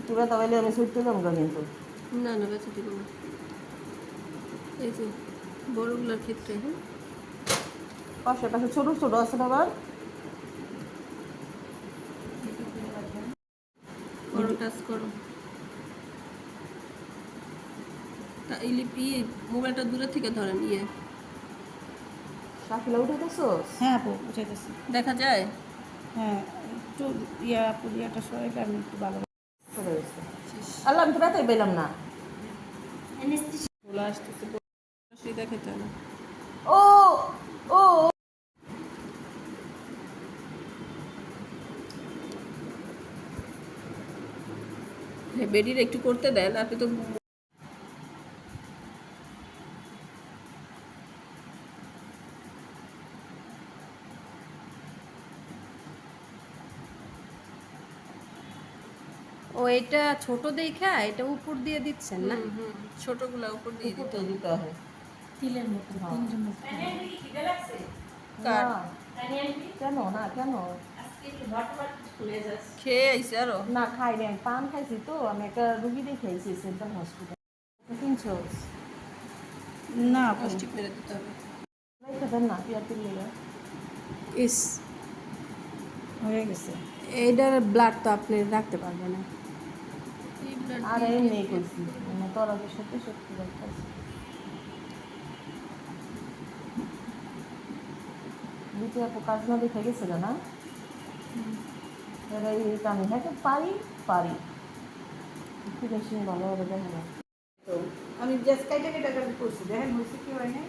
একটু ব্যথা পাইলে আমি ছুটতে যাবো কিন্তু। না না ব্যথা দিব না। এই যে বড়গুলোর ক্ষেত্রে হ্যাঁ পাশে পাশে ছোট ছোট আছে না আবার। করো টাচ করো। তা মোবাইলটা দূরে থেকে ধরেন শাকিলা উঠেতেছোস? হ্যাঁ আপু উঠাইতেছি। দেখা যায়। হ্যাঁ একটু আপু ইয়াটা সরাইলে আমি একটু ভালো। চলে গেছে। আল্লাহ আমি তো ব্যথাই পেলাম না। বলে আসতেছে সেই দেখাতে না। ও ও বেডির একটু করতে দেন আপনি তো। ও এটা ছোট দেখা এটা উপর দিয়ে দিচ্ছেন না? ছোটগুলা উপর দিয়ে দিতে হবে। দিতে হয়। তিলের মতো তিনটের মতো। না কেন না কেন খেয়ে আইছে আরো। না খাই নাই, আমি পান খাইছি তো, আমি একটা রুগী দেখে আইছি সেন্ট্রাল হসপিটাল। কিনছোস? না আপু প্লাস্টিক মেরে দিতে হবে। রেখে দেন না পিয়ার তুললে। ইস হয়ে গেছে। এইটার ব্লাড তো আপনি রাখতে পারবেন না। এই blood আর দিয়ে এমনি করছি মানে তোরা তো সত্যি সত্যি রাখতেছি। দ্বিতীয় আপু কাজ না দেখে গেছিল না? এবার এইটা আমি হ্যাঁ পারি পারি একটু বেশি ভালোভাবে দেখা যায়। আমি জাস্ট কাইটা কাইটা করছি দেখেন হয়েছে কি হয় না।